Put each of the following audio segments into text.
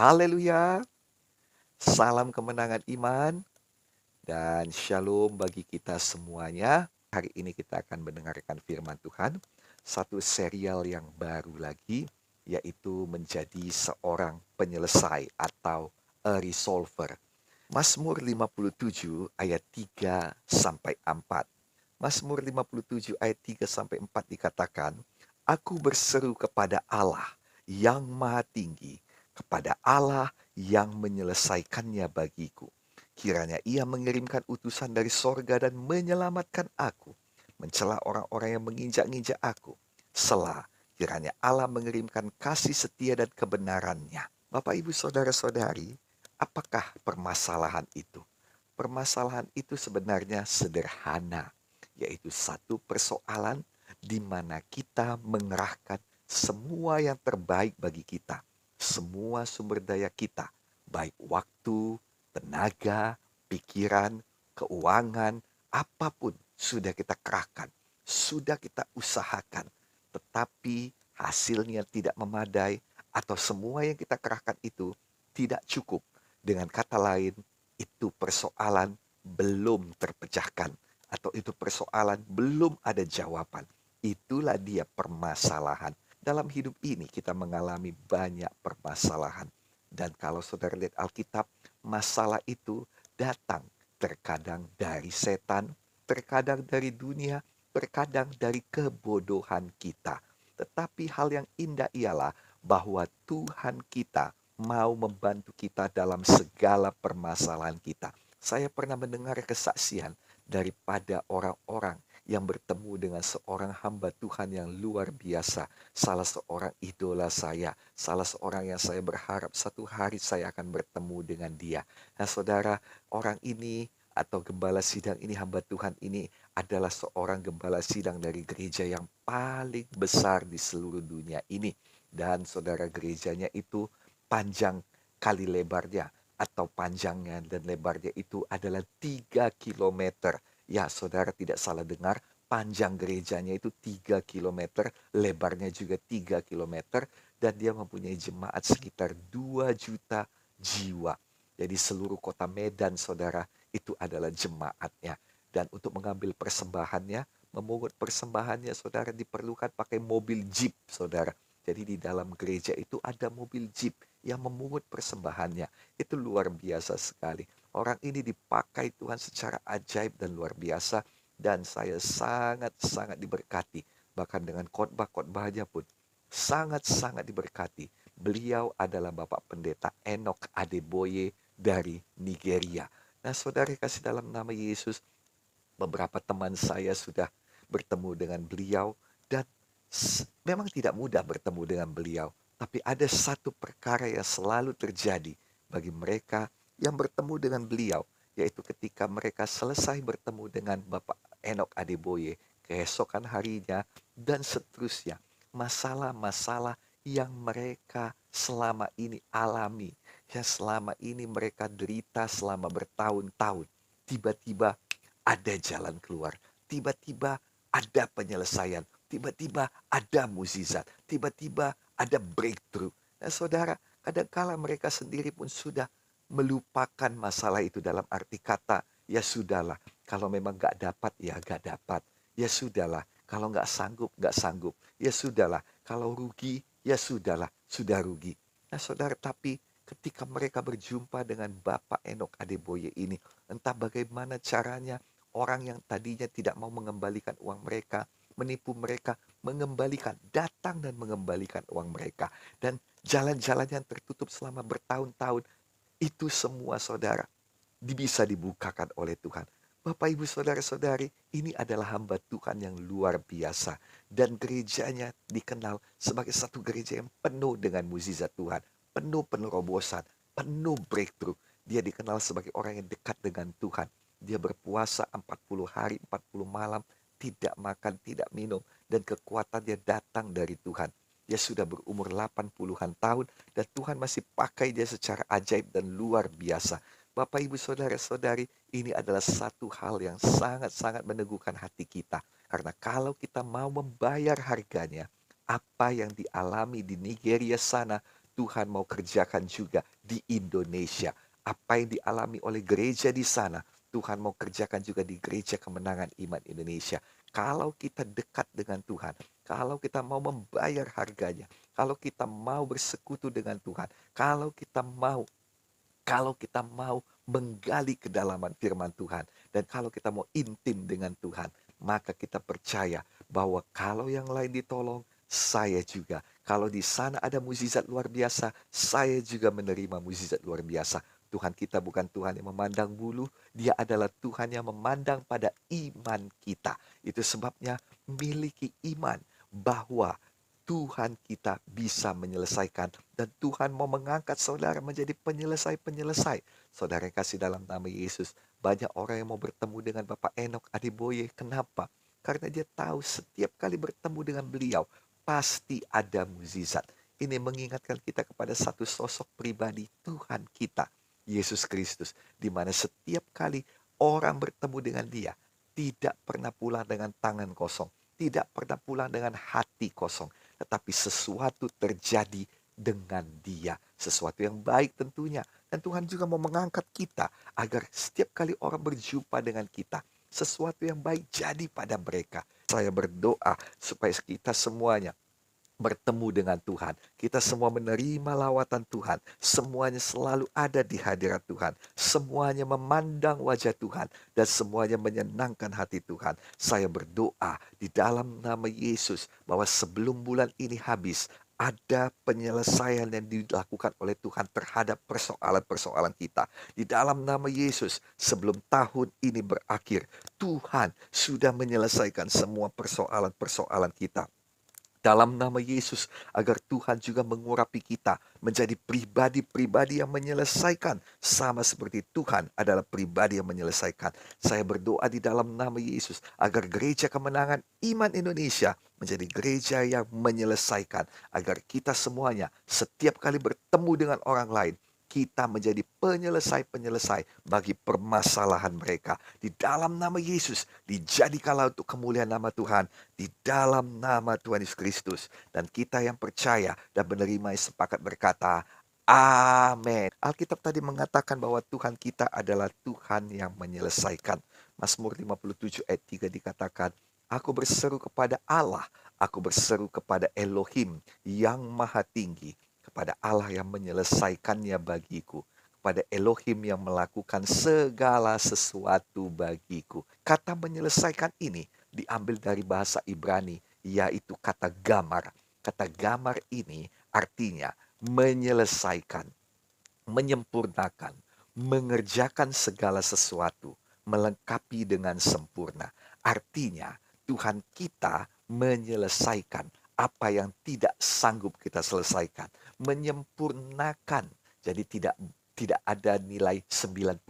Haleluya, salam kemenangan iman dan shalom bagi kita semuanya. Hari ini kita akan mendengarkan firman Tuhan, satu serial yang baru lagi, yaitu menjadi seorang penyelesai atau a resolver. Mazmur 57 ayat 3 sampai 4. Mazmur 57 ayat 3 sampai 4 dikatakan, Aku berseru kepada Allah yang maha tinggi, kepada Allah yang menyelesaikannya bagiku. Kiranya ia mengirimkan utusan dari sorga dan menyelamatkan aku, mencela orang-orang yang menginjak-injak aku. Selah, kiranya Allah mengirimkan kasih setia dan kebenarannya. Bapak, Ibu, Saudara-saudari, apakah permasalahan itu? Permasalahan itu sebenarnya sederhana, yaitu satu persoalan di mana kita mengerahkan semua yang terbaik bagi kita, semua sumber daya kita, baik waktu, tenaga, pikiran, keuangan, apapun sudah kita kerahkan, sudah kita usahakan, tetapi hasilnya tidak memadai atau semua yang kita kerahkan itu tidak cukup. Dengan kata lain, itu persoalan belum terpecahkan atau itu persoalan belum ada jawaban. Itulah dia permasalahan. Dalam hidup ini kita mengalami banyak permasalahan. Dan kalau saudara lihat Alkitab, masalah itu datang terkadang dari setan, terkadang dari dunia, terkadang dari kebodohan kita. Tetapi hal yang indah ialah bahwa Tuhan kita mau membantu kita dalam segala permasalahan kita. Saya pernah mendengar kesaksian daripada orang-orang yang bertemu dengan seorang hamba Tuhan yang luar biasa. Salah seorang idola saya, salah seorang yang saya berharap satu hari saya akan bertemu dengan dia. Nah saudara, orang ini atau gembala sidang ini, hamba Tuhan ini adalah seorang gembala sidang dari gereja yang paling besar di seluruh dunia ini. Dan saudara, gerejanya itu panjang kali lebarnya atau panjangnya dan lebarnya itu adalah 3 kilometer. Ya, saudara tidak salah dengar, panjang gerejanya itu 3 kilometer, lebarnya juga 3 kilometer, dan dia mempunyai jemaat sekitar 2 juta jiwa. Jadi seluruh kota Medan, saudara, itu adalah jemaatnya. Dan untuk mengambil persembahannya, memungut persembahannya, saudara, diperlukan pakai mobil jeep, saudara. Jadi di dalam gereja itu ada mobil jeep yang memungut persembahannya. Itu luar biasa sekali. Orang ini dipakai Tuhan secara ajaib dan luar biasa. Dan saya sangat-sangat diberkati. Bahkan dengan khotbah-khotbahnya pun sangat-sangat diberkati. Beliau adalah Bapak Pendeta Enoch Adeboye dari Nigeria. Nah saudara kasih dalam nama Yesus, beberapa teman saya sudah bertemu dengan beliau dan memang tidak mudah bertemu dengan beliau. Tapi ada satu perkara yang selalu terjadi bagi mereka yang bertemu dengan beliau, yaitu ketika mereka selesai bertemu dengan Bapak Enoch Adeboye, keesokan harinya dan seterusnya, masalah-masalah yang mereka selama ini alami, yang selama ini mereka derita selama bertahun-tahun, tiba-tiba ada jalan keluar, tiba-tiba ada penyelesaian, tiba-tiba ada mukjizat, tiba-tiba ada breakthrough. Nah saudara, kadangkala mereka sendiri pun sudah melupakan masalah itu dalam arti kata, ya sudahlah, kalau memang gak dapat, ya gak dapat. Ya sudahlah, kalau gak sanggup, gak sanggup. Ya sudahlah, kalau rugi, ya sudahlah, sudah rugi. Nah saudara, tapi ketika mereka berjumpa dengan Bapak Enoch Adeboye ini, entah bagaimana caranya, orang yang tadinya tidak mau mengembalikan uang mereka, menipu mereka, mengembalikan, datang dan mengembalikan uang mereka. Dan jalan-jalan yang tertutup selama bertahun-tahun, itu semua saudara bisa dibukakan oleh Tuhan. Bapak, Ibu, Saudara-saudari, ini adalah hamba Tuhan yang luar biasa. Dan gerejanya dikenal sebagai satu gereja yang penuh dengan mukjizat Tuhan. Penuh penerobosan, penuh breakthrough. Dia dikenal sebagai orang yang dekat dengan Tuhan. Dia berpuasa 40 hari, 40 malam, tidak makan, tidak minum. Dan kekuatannya datang dari Tuhan. Dia sudah berumur 80-an tahun dan Tuhan masih pakai dia secara ajaib dan luar biasa. Bapak, Ibu, Saudara-saudari, ini adalah satu hal yang sangat-sangat meneguhkan hati kita. Karena kalau kita mau membayar harganya, apa yang dialami di Nigeria sana, Tuhan mau kerjakan juga di Indonesia. Apa yang dialami oleh gereja di sana, Tuhan mau kerjakan juga di Gereja Kemenangan Iman Indonesia. Kalau kita dekat dengan Tuhan, kalau kita mau membayar harganya, kalau kita mau bersekutu dengan Tuhan, kalau kita mau menggali kedalaman firman Tuhan, dan kalau kita mau intim dengan Tuhan, maka kita percaya bahwa kalau yang lain ditolong, saya juga. Kalau di sana ada mukjizat luar biasa, saya juga menerima mukjizat luar biasa. Tuhan kita bukan Tuhan yang memandang bulu, Dia adalah Tuhan yang memandang pada iman kita. Itu sebabnya miliki iman bahwa Tuhan kita bisa menyelesaikan, dan Tuhan mau mengangkat saudara menjadi penyelesai-penyelesai. Saudara yang kasih dalam nama Yesus, banyak orang yang mau bertemu dengan Bapak Enok Adiboye. Kenapa? Karena dia tahu setiap kali bertemu dengan beliau, pasti ada mukjizat. Ini mengingatkan kita kepada satu sosok pribadi Tuhan kita, Yesus Kristus, di mana setiap kali orang bertemu dengan dia, tidak pernah pulang dengan tangan kosong, tidak pernah pulang dengan hati kosong, tetapi sesuatu terjadi dengan dia. Sesuatu yang baik tentunya. Dan Tuhan juga mau mengangkat kita agar setiap kali orang berjumpa dengan kita, sesuatu yang baik jadi pada mereka. Saya berdoa supaya kita semuanya bertemu dengan Tuhan. Kita semua menerima lawatan Tuhan. Semuanya selalu ada di hadirat Tuhan. Semuanya memandang wajah Tuhan. Dan semuanya menyenangkan hati Tuhan. Saya berdoa di dalam nama Yesus bahwa sebelum bulan ini habis, ada penyelesaian yang dilakukan oleh Tuhan terhadap persoalan-persoalan kita. Di dalam nama Yesus, sebelum tahun ini berakhir, Tuhan sudah menyelesaikan semua persoalan-persoalan kita. Dalam nama Yesus, agar Tuhan juga mengurapi kita menjadi pribadi-pribadi yang menyelesaikan, sama seperti Tuhan adalah pribadi yang menyelesaikan. Saya berdoa di dalam nama Yesus agar Gereja Kemenangan Iman Indonesia menjadi gereja yang menyelesaikan, agar kita semuanya setiap kali bertemu dengan orang lain, kita menjadi penyelesai-penyelesai bagi permasalahan mereka. Di dalam nama Yesus, dijadikanlah untuk kemuliaan nama Tuhan, di dalam nama Tuhan Yesus Kristus. Dan kita yang percaya dan menerima sepakat berkata, amin. Alkitab tadi mengatakan bahwa Tuhan kita adalah Tuhan yang menyelesaikan. Mazmur 57 ayat 3 dikatakan, aku berseru kepada Allah, aku berseru kepada Elohim yang maha tinggi, kepada Allah yang menyelesaikannya bagiku, kepada Elohim yang melakukan segala sesuatu bagiku. Kata menyelesaikan ini diambil dari bahasa Ibrani, yaitu kata gamar. Kata gamar ini artinya menyelesaikan, menyempurnakan, mengerjakan segala sesuatu, melengkapi dengan sempurna. Artinya Tuhan kita menyelesaikan apa yang tidak sanggup kita selesaikan, menyempurnakan. Jadi tidak ada nilai 99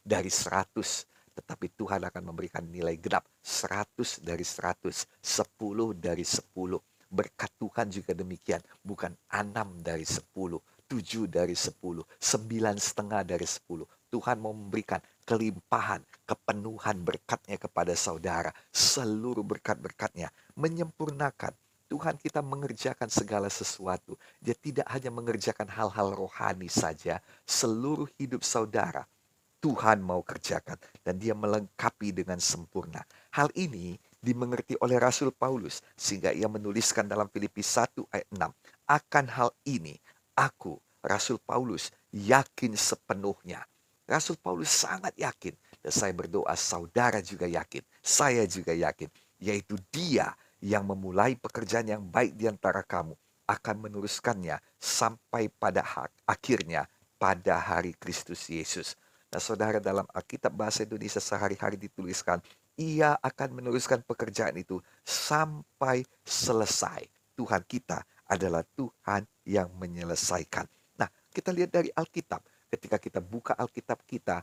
dari 100, tetapi Tuhan akan memberikan nilai genap 100 dari 100, 10 dari 10. Berkat Tuhan juga demikian, bukan 6 dari 10, 7 dari 10, 9,5 dari 10. Tuhan mau memberikan kelimpahan, kepenuhan berkatnya kepada saudara. Seluruh berkat-berkatnya menyempurnakan. Tuhan kita mengerjakan segala sesuatu. Dia tidak hanya mengerjakan hal-hal rohani saja. Seluruh hidup saudara Tuhan mau kerjakan, dan dia melengkapi dengan sempurna. Hal ini dimengerti oleh Rasul Paulus sehingga ia menuliskan dalam Filipi 1 ayat 6. Akan hal ini aku, Rasul Paulus, yakin sepenuhnya. Rasul Paulus sangat yakin, dan saya berdoa saudara juga yakin, saya juga yakin, yaitu dia yang memulai pekerjaan yang baik di antara kamu akan meneruskannya sampai pada akhirnya pada hari Kristus Yesus. Nah, saudara, dalam Alkitab bahasa Indonesia sehari-hari dituliskan, ia akan meneruskan pekerjaan itu sampai selesai. Tuhan kita adalah Tuhan yang menyelesaikan. Nah, kita lihat dari Alkitab. Ketika kita buka Alkitab kita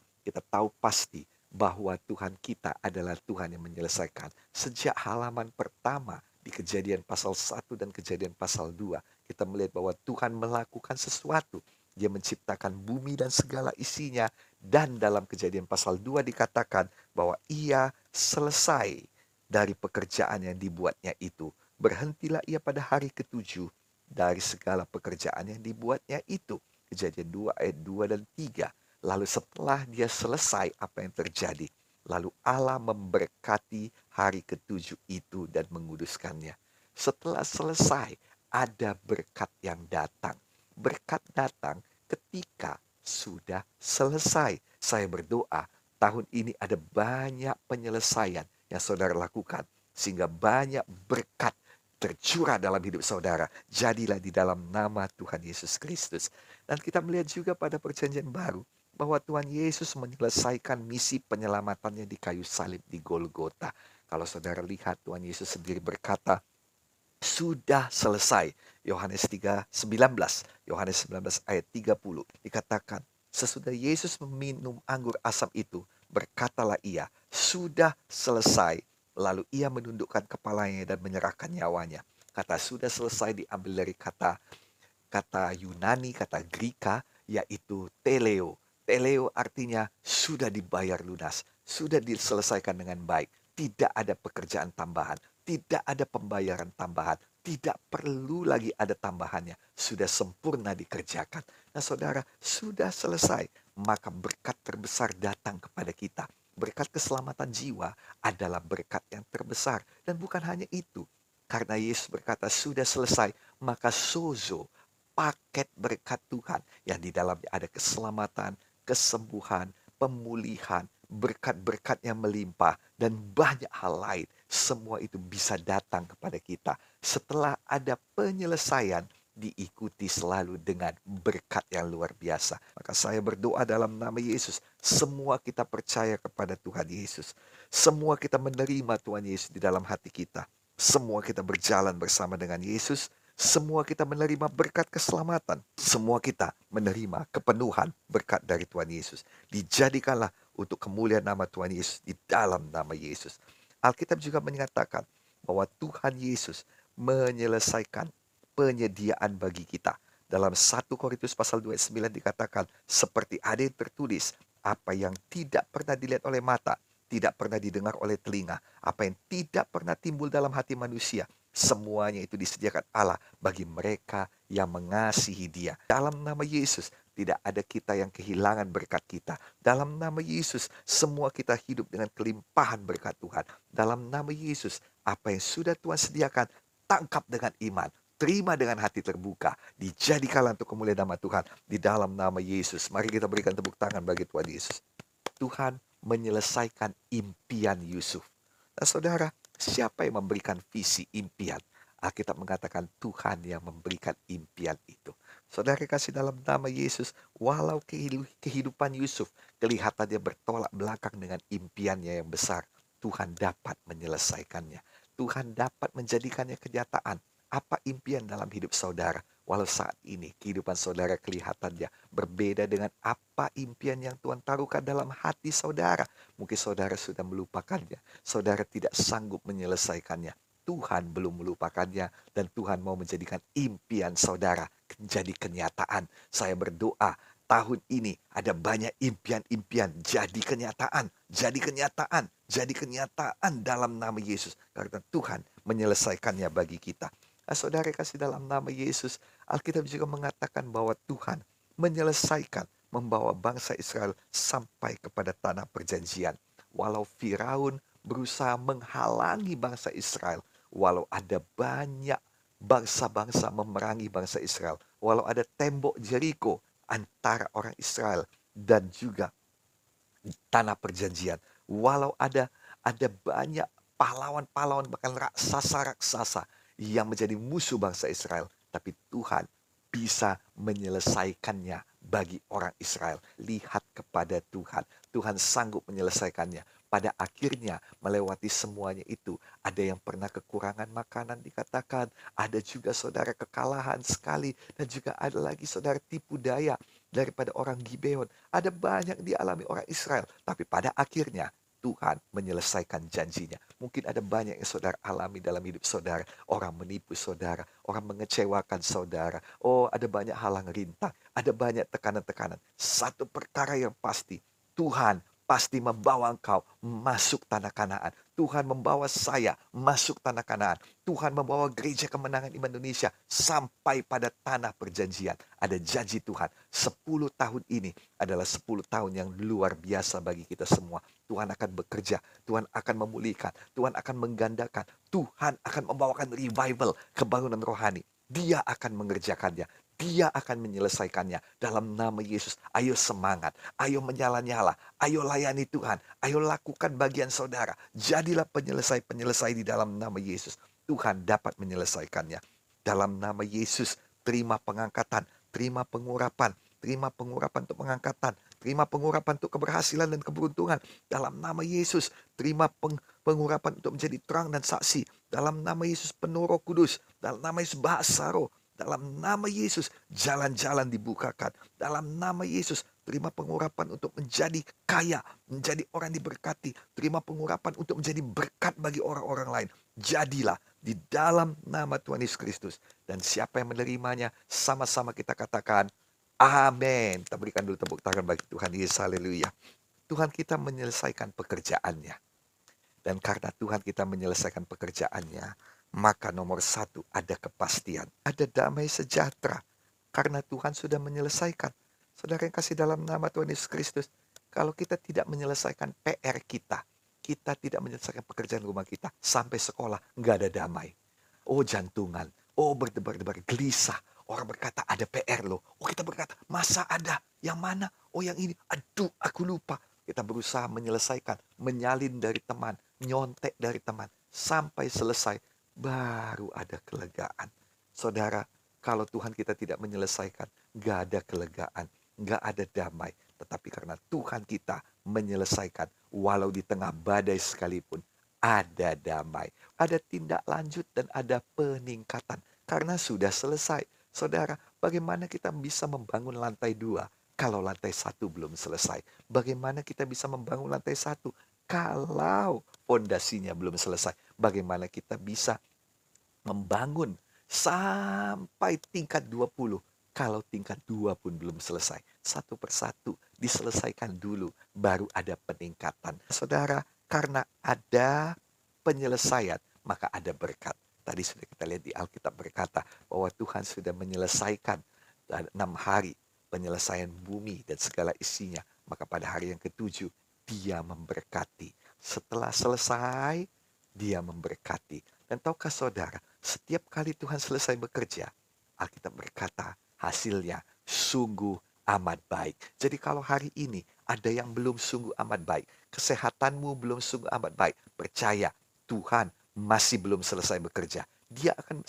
tahu pasti bahwa Tuhan kita adalah Tuhan yang menyelesaikan. Sejak halaman pertama di Kejadian pasal 1 dan Kejadian pasal 2, kita melihat bahwa Tuhan melakukan sesuatu. Dia menciptakan bumi dan segala isinya, dan dalam Kejadian pasal 2 dikatakan bahwa ia selesai dari pekerjaan yang dibuatnya itu. Berhentilah ia pada hari ketujuh dari segala pekerjaan yang dibuatnya itu. Kejadian 2 ayat 2 dan 3. Lalu setelah dia selesai, apa yang terjadi? Lalu Allah memberkati hari ketujuh itu dan menguduskannya. Setelah selesai, ada berkat yang datang. Berkat datang ketika sudah selesai. Saya berdoa, tahun ini ada banyak penyelesaian yang saudara lakukan. Sehingga banyak berkat tercurah dalam hidup saudara. Jadilah di dalam nama Tuhan Yesus Kristus. Dan kita melihat juga pada perjanjian baru, bahwa Tuhan Yesus menyelesaikan misi penyelamatannya di kayu salib di Golgota. Kalau saudara lihat, Tuhan Yesus sendiri berkata, sudah selesai. Yohanes 3:19, Yohanes 19 ayat 30 dikatakan, sesudah Yesus meminum anggur asam itu, berkatalah ia, sudah selesai. Lalu ia menundukkan kepalanya dan menyerahkan nyawanya. Kata sudah selesai diambil dari kata Yunani, kata Greka, yaitu teleo. Teleo artinya sudah dibayar lunas, sudah diselesaikan dengan baik. Tidak ada pekerjaan tambahan, tidak ada pembayaran tambahan, tidak perlu lagi ada tambahannya. Sudah sempurna dikerjakan. Nah saudara, sudah selesai. Maka berkat terbesar datang kepada kita. Berkat keselamatan jiwa adalah berkat yang terbesar. Dan bukan hanya itu. Karena Yesus berkata sudah selesai, maka sozo, paket berkat Tuhan yang di dalamnya ada keselamatan, kesembuhan, pemulihan, berkat-berkat yang melimpah, dan banyak hal lain. Semua itu bisa datang kepada kita setelah ada penyelesaian, diikuti selalu dengan berkat yang luar biasa. Maka saya berdoa dalam nama Yesus, semua kita percaya kepada Tuhan Yesus. Semua kita menerima Tuhan Yesus di dalam hati kita. Semua kita berjalan bersama dengan Yesus. Semua kita menerima berkat keselamatan. Semua kita menerima kepenuhan berkat dari Tuhan Yesus. Dijadikanlah untuk kemuliaan nama Tuhan Yesus di dalam nama Yesus. Alkitab juga menyatakan bahwa Tuhan Yesus menyelesaikan penyediaan bagi kita. Dalam 1 Korintus pasal 2 ayat 9 dikatakan, seperti ada yang tertulis, apa yang tidak pernah dilihat oleh mata, tidak pernah didengar oleh telinga, apa yang tidak pernah timbul dalam hati manusia, semuanya itu disediakan Allah bagi mereka yang mengasihi Dia. Dalam nama Yesus, tidak ada kita yang kehilangan berkat kita. Dalam nama Yesus, semua kita hidup dengan kelimpahan berkat Tuhan. Dalam nama Yesus, apa yang sudah Tuhan sediakan, tangkap dengan iman. Terima dengan hati terbuka. Dijadikanlah untuk kemuliaan nama Tuhan. Di dalam nama Yesus. Mari kita berikan tepuk tangan bagi Tuhan Yesus. Tuhan menyelesaikan impian Yusuf. Nah saudara, siapa yang memberikan visi impian? Alkitab mengatakan Tuhan yang memberikan impian itu. Saudara kasih dalam nama Yesus, walau kehidupan Yusuf kelihatannya bertolak belakang dengan impiannya yang besar, Tuhan dapat menyelesaikannya. Tuhan dapat menjadikannya kenyataan. Apa impian dalam hidup saudara? Walau saat ini kehidupan saudara kelihatannya berbeda dengan apa impian yang Tuhan taruhkan dalam hati saudara. Mungkin saudara sudah melupakannya. Saudara tidak sanggup menyelesaikannya. Tuhan belum melupakannya dan Tuhan mau menjadikan impian saudara menjadi kenyataan. Saya berdoa tahun ini ada banyak impian-impian jadi kenyataan, jadi kenyataan, jadi kenyataan dalam nama Yesus. Karena Tuhan menyelesaikannya bagi kita. Nah, saudara kasih dalam nama Yesus, Alkitab juga mengatakan bahwa Tuhan menyelesaikan membawa bangsa Israel sampai kepada tanah perjanjian. Walau Firaun berusaha menghalangi bangsa Israel, walau ada banyak bangsa-bangsa memerangi bangsa Israel, walau ada tembok Jericho antara orang Israel dan juga tanah perjanjian, walau ada banyak pahlawan-pahlawan bahkan raksasa-raksasa yang menjadi musuh bangsa Israel, tapi Tuhan bisa menyelesaikannya bagi orang Israel. Lihat kepada Tuhan. Tuhan sanggup menyelesaikannya. Pada akhirnya melewati semuanya itu, ada yang pernah kekurangan makanan dikatakan, ada juga saudara kekalahan sekali, dan juga ada lagi saudara tipu daya daripada orang Gibeon. Ada banyak dialami orang Israel, tapi pada akhirnya Tuhan menyelesaikan janjinya. Mungkin ada banyak yang saudara alami dalam hidup saudara. Orang menipu saudara, orang mengecewakan saudara. Oh, ada banyak halang rintang, ada banyak tekanan-tekanan. Satu perkara yang pasti, Tuhan pasti membawa engkau masuk tanah Kanaan. Tuhan membawa saya masuk tanah Kanaan. Tuhan membawa gereja kemenangan iman Indonesia sampai pada tanah perjanjian. Ada janji Tuhan. 10 tahun ini adalah 10 tahun yang luar biasa bagi kita semua. Tuhan akan bekerja. Tuhan akan memulihkan. Tuhan akan menggandakan. Tuhan akan membawakan revival, kebangunan rohani. Dia akan mengerjakannya. Dia akan menyelesaikannya dalam nama Yesus. Ayo semangat, ayo menyala-nyala, ayo layani Tuhan, ayo lakukan bagian saudara. Jadilah penyelesai-penyelesai di dalam nama Yesus. Tuhan dapat menyelesaikannya. Dalam nama Yesus, terima pengangkatan, terima pengurapan untuk pengangkatan, terima pengurapan untuk keberhasilan dan keberuntungan. Dalam nama Yesus, terima pengurapan untuk menjadi terang dan saksi. Dalam nama Yesus, penuh Roh Kudus. Dalam nama Yesus, bahasa roh. Dalam nama Yesus, jalan-jalan dibukakan. Dalam nama Yesus, terima pengurapan untuk menjadi kaya, menjadi orang diberkati. Terima pengurapan untuk menjadi berkat bagi orang-orang lain. Jadilah di dalam nama Tuhan Yesus Kristus. Dan siapa yang menerimanya, sama-sama kita katakan, amin. Kita berikan dulu tepuk tangan bagi Tuhan Yesus, haleluya. Tuhan kita menyelesaikan pekerjaannya. Dan karena Tuhan kita menyelesaikan pekerjaannya, maka nomor satu ada kepastian, ada damai sejahtera. Karena Tuhan sudah menyelesaikan. Saudara yang kasih dalam nama Tuhan Yesus Kristus, kalau kita tidak menyelesaikan PR kita tidak menyelesaikan pekerjaan rumah kita, sampai sekolah nggak ada damai. Oh jantungan, oh berdebar-debar, gelisah. Orang berkata ada PR loh. Oh kita berkata masa ada, yang mana? Oh yang ini, aduh aku lupa. Kita berusaha menyelesaikan, menyalin dari teman, nyontek dari teman, sampai selesai, baru ada kelegaan. Saudara, kalau Tuhan kita tidak menyelesaikan, gak ada kelegaan, gak ada damai. Tetapi karena Tuhan kita menyelesaikan, walau di tengah badai sekalipun, ada damai, ada tindak lanjut dan ada peningkatan. Karena sudah selesai. Saudara, bagaimana kita bisa membangun lantai 2 kalau lantai 1 belum selesai? Bagaimana kita bisa membangun lantai 1 kalau fondasinya belum selesai? Bagaimana kita bisa membangun sampai tingkat 20 kalau tingkat 2 pun belum selesai? Satu persatu diselesaikan dulu, baru ada peningkatan. Saudara, karena ada penyelesaian, maka ada berkat. Tadi sudah kita lihat di Alkitab berkata bahwa Tuhan sudah menyelesaikan 6 hari penyelesaian bumi dan segala isinya. Maka pada hari yang ketujuh, dia memberkati. Setelah selesai, dia memberkati. Dan tahukah saudara, setiap kali Tuhan selesai bekerja, Alkitab berkata hasilnya sungguh amat baik. Jadi kalau hari ini ada yang belum sungguh amat baik, kesehatanmu belum sungguh amat baik, percaya Tuhan masih belum selesai bekerja. Dia akan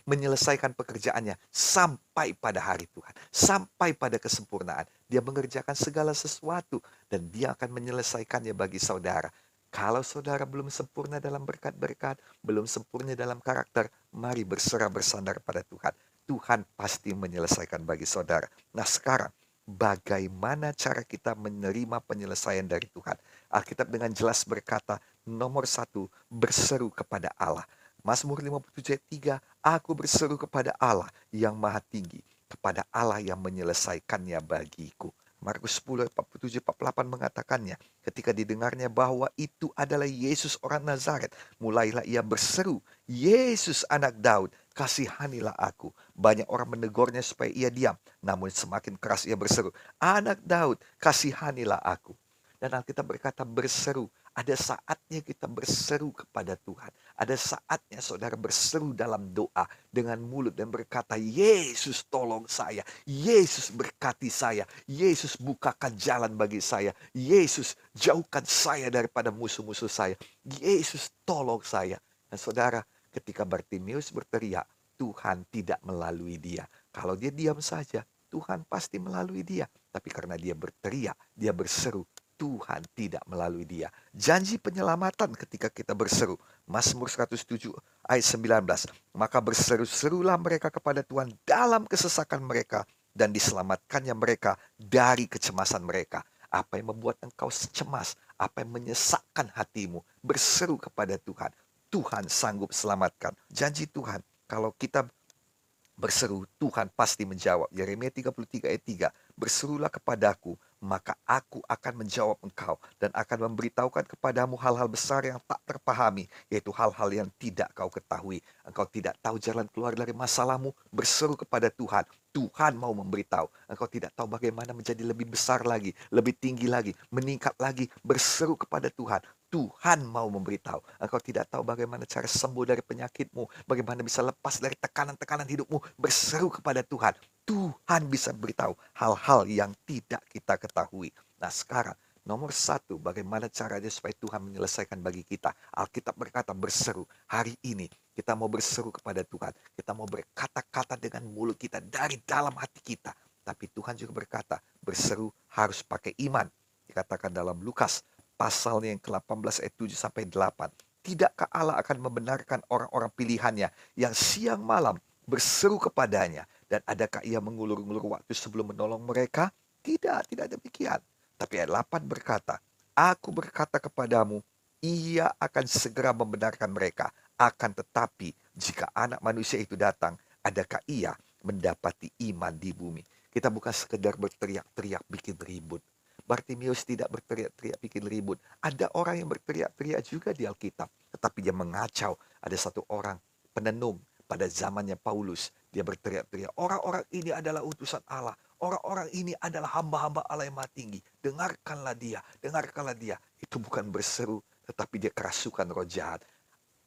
menyelesaikan pekerjaannya sampai pada hari Tuhan, sampai pada kesempurnaan. Dia mengerjakan segala sesuatu dan dia akan menyelesaikannya bagi saudara. Kalau saudara belum sempurna dalam berkat-berkat, belum sempurna dalam karakter, mari berserah bersandar pada Tuhan. Tuhan pasti menyelesaikan bagi saudara. Nah sekarang, bagaimana cara kita menerima penyelesaian dari Tuhan? Alkitab dengan jelas berkata, nomor 1, berseru kepada Allah. Mazmur 57 ayat 3, aku berseru kepada Allah yang maha tinggi, kepada Allah yang menyelesaikannya bagiku. Markus 10 ayat 47-48 mengatakannya, ketika didengarnya bahwa itu adalah Yesus orang Nazaret, mulailah ia berseru, Yesus anak Daud, kasihanilah aku. Banyak orang menegurnya supaya ia diam, namun semakin keras ia berseru, anak Daud, kasihanilah aku. Dan Alkitab berkata berseru. Ada saatnya kita berseru kepada Tuhan. Ada saatnya saudara berseru dalam doa dengan mulut dan berkata, Yesus tolong saya. Yesus berkati saya. Yesus bukakan jalan bagi saya. Yesus jauhkan saya daripada musuh-musuh saya. Yesus tolong saya. Dan saudara, ketika Bartimeus berteriak, Tuhan tidak melalui dia. Kalau dia diam saja, Tuhan pasti melalui dia. Tapi karena dia berteriak, dia berseru, Tuhan tidak melalui dia. Janji penyelamatan ketika kita berseru. Mazmur 107 ayat 19. Maka berseru-serulah mereka kepada Tuhan dalam kesesakan mereka, dan diselamatkannya mereka dari kecemasan mereka. Apa yang membuat engkau cemas? Apa yang menyesakkan hatimu? Berseru kepada Tuhan. Tuhan sanggup selamatkan. Janji Tuhan, kalau kita berseru, Tuhan pasti menjawab. Yeremia 33 ayat 3. Berserulah kepadaku, maka aku akan menjawab engkau dan akan memberitahukan kepadamu hal-hal besar yang tak terpahami, yaitu hal-hal yang tidak kau ketahui. Engkau tidak tahu jalan keluar dari masalahmu, berseru kepada Tuhan. Tuhan mau memberitahu. Engkau tidak tahu bagaimana menjadi lebih besar lagi, lebih tinggi lagi, meningkat lagi, berseru kepada Tuhan. Tuhan mau memberitahu. Engkau tidak tahu bagaimana cara sembuh dari penyakitmu, bagaimana bisa lepas dari tekanan-tekanan hidupmu, berseru kepada Tuhan. Tuhan bisa beritahu hal-hal yang tidak kita ketahui. Nah sekarang, nomor satu, bagaimana caranya supaya Tuhan menyelesaikan bagi kita. Alkitab berkata berseru. Hari ini kita mau berseru kepada Tuhan. Kita mau berkata-kata dengan mulut kita dari dalam hati kita. Tapi Tuhan juga berkata, berseru harus pakai iman. Dikatakan dalam Lukas pasalnya yang ke-18 ayat 7 sampai 8. Tidakkah Allah akan membenarkan orang-orang pilihannya yang siang malam berseru kepadanya? Dan adakah ia mengulur-ngulur waktu sebelum menolong mereka? Tidak, tidak demikian. Tapi ayat 8 berkata, aku berkata kepadamu, ia akan segera membenarkan mereka. Akan tetapi, jika anak manusia itu datang, adakah ia mendapati iman di bumi? Kita bukan sekedar berteriak-teriak bikin ribut. Bartimius tidak berteriak-teriak bikin ribut. Ada orang yang berteriak-teriak juga di Alkitab. Tetapi dia mengacau. Ada satu orang penenung pada zamannya Paulus. Dia berteriak-teriak, orang-orang ini adalah utusan Allah. Orang-orang ini adalah hamba-hamba Allah yang maha tinggi. Dengarkanlah dia, dengarkanlah dia. Itu bukan berseru, tetapi dia kerasukan roh jahat.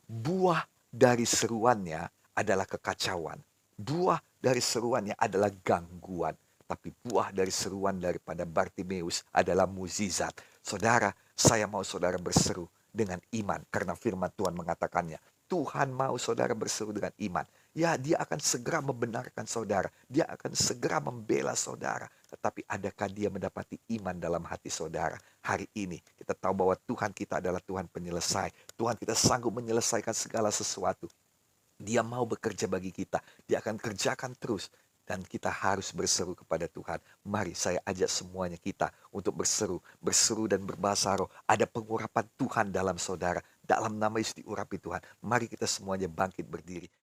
Buah dari seruannya adalah kekacauan. Buah dari seruannya adalah gangguan. Tapi buah dari seruan daripada Bartimeus adalah mukjizat. Saudara, saya mau saudara berseru dengan iman. Karena firman Tuhan mengatakannya. Tuhan mau saudara berseru dengan iman. Ya, dia akan segera membenarkan saudara. Dia akan segera membela saudara. Tetapi adakah dia mendapati iman dalam hati saudara? Hari ini kita tahu bahwa Tuhan kita adalah Tuhan penyelesai. Tuhan kita sanggup menyelesaikan segala sesuatu. Dia mau bekerja bagi kita. Dia akan kerjakan terus. Dan kita harus berseru kepada Tuhan. Mari saya ajak semuanya kita untuk berseru. Berseru dan berbahasa roh. Ada pengurapan Tuhan dalam saudara. Dalam nama Yesus diurapi Tuhan. Mari kita semuanya bangkit berdiri.